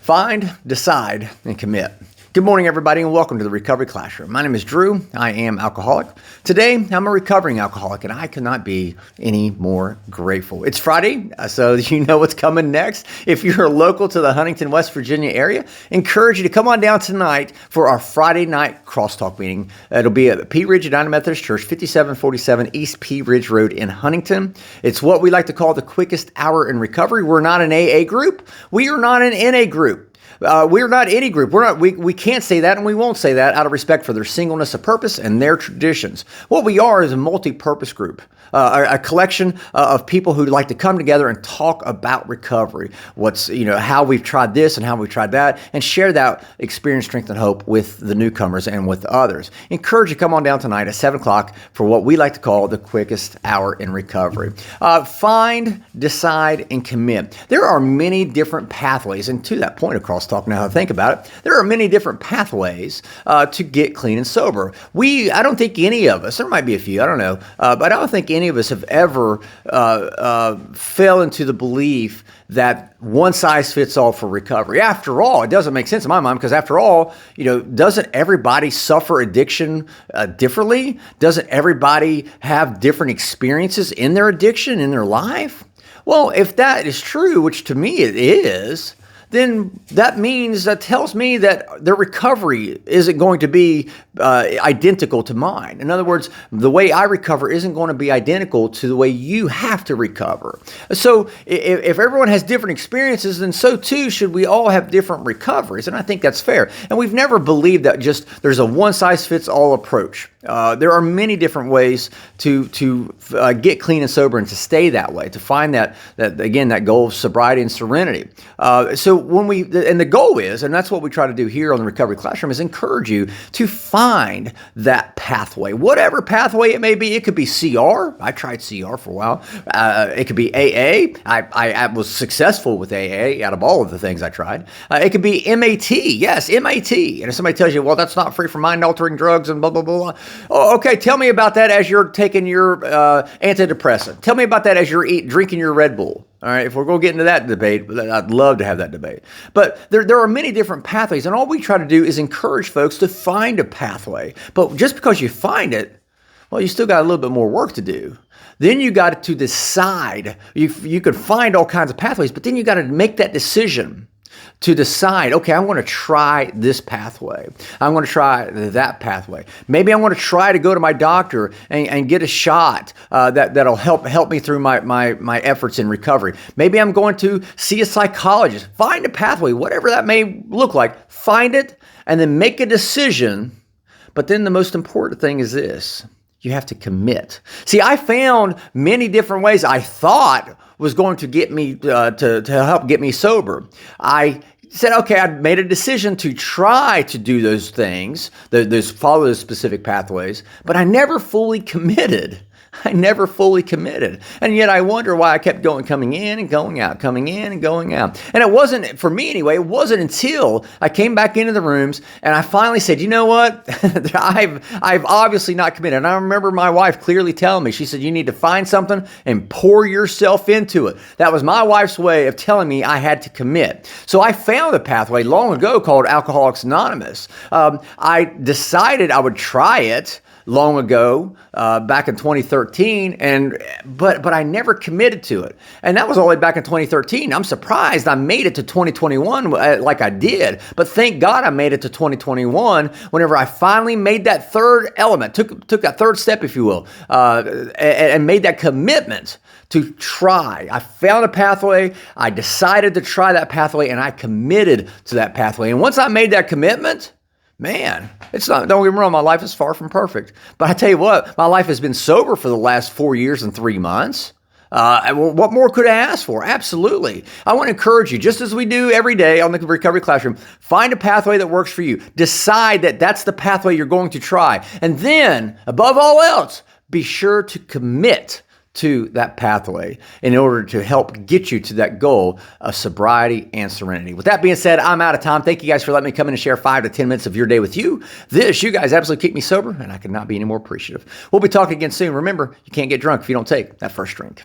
Find, decide, and commit. Good morning, everybody, and welcome to the Recovery Classroom. My name is Drew. I am alcoholic. Today, I'm a recovering alcoholic, and I could not be any more grateful. It's Friday, so you know what's coming next. If you're local to the Huntington, West Virginia area, encourage you to come on down tonight for our Friday night crosstalk meeting. It'll be at Pea Ridge United Methodist Church, 5747 East Pea Ridge Road in Huntington. It's what we like to call the quickest hour in recovery. We're not an AA group. We are not an NA group. We're not any group. We can't say that, and we won't say that out of respect for their singleness of purpose and their traditions. What we are is a multi-purpose group, a collection of people who like to come together and talk about recovery. How we've tried this and how we've tried that, and share that experience, strength, and hope with the newcomers and with others. Encourage you to come on down tonight at 7 o'clock for what we like to call the quickest hour in recovery. Find, decide, and commit. There are many different pathways, and to that point across talk now, I think about it, there are many different pathways to get clean and sober. I don't think any of us, there might be a few, I don't know, but I don't think any of us have ever fell into the belief that one size fits all for recovery. After all, it doesn't make sense in my mind, because after all, doesn't everybody suffer addiction differently? Doesn't everybody have different experiences in their addiction, in their life? Well, if that is true, which to me it is, then that tells me that their recovery isn't going to be identical to mine. In other words, the way I recover isn't going to be identical to the way you have to recover. So if everyone has different experiences, then so too should we all have different recoveries. And I think that's fair. And we've never believed that just there's a one-size-fits-all approach. There are many different ways to get clean and sober and to stay that way, to find that goal of sobriety and serenity. And the goal is, and that's what we try to do here on the Recovery Classroom, is encourage you to find that pathway, whatever pathway it may be. It could be CR. I tried CR for a while. It could be AA. I was successful with AA out of all of the things I tried. It could be MAT. Yes, MAT. And if somebody tells you, well, that's not free from mind-altering drugs and blah, blah, blah. Oh, okay, tell me about that as you're taking your antidepressant. Tell me about that as you're drinking your Red Bull. All right, if we're going to get into that debate, I'd love to have that debate. But there are many different pathways, and all we try to do is encourage folks to find a pathway. But just because you find it, well, you still got a little bit more work to do. Then you got to decide. You could find all kinds of pathways, but then you got to make that decision to decide, okay, I'm going to try this pathway. I'm going to try that pathway. Maybe I'm going to try to go to my doctor and get a shot that'll help me through my efforts in recovery. Maybe I'm going to see a psychologist. Find a pathway, whatever that may look like. Find it and then make a decision. But then the most important thing is this. You have to commit. See, I found many different ways I thought was going to get me to help get me sober. I said, okay, I made a decision to try to do those things, follow those specific pathways, but I never fully committed. And yet I wonder why I kept coming in and going out, coming in and going out. And it wasn't, for me anyway, it wasn't until I came back into the rooms and I finally said, you know what? I've obviously not committed. And I remember my wife clearly telling me, she said, you need to find something and pour yourself into it. That was my wife's way of telling me I had to commit. So I found a pathway long ago called Alcoholics Anonymous. I decided I would try it long ago, back in 2013, but I never committed to it. And that was all the way back in 2013. I'm surprised I made it to 2021 like I did, but thank God I made it to 2021 whenever I finally made that third element, took that third step, if you will, and made that commitment to try. I found a pathway, I decided to try that pathway, and I committed to that pathway. And once I made that commitment, man, don't get me wrong, my life is far from perfect. But I tell you what, my life has been sober for the last 4 years and 3 months. What more could I ask for? Absolutely. I want to encourage you, just as we do every day on the Recovery Classroom, find a pathway that works for you. Decide that that's the pathway you're going to try. And then, above all else, be sure to commit to that pathway in order to help get you to that goal of sobriety and serenity. With that being said, I'm out of time. Thank you guys for letting me come in and share 5 to 10 minutes of your day with you. You guys absolutely keep me sober, and I could not be any more appreciative. We'll be talking again soon. Remember, you can't get drunk if you don't take that first drink.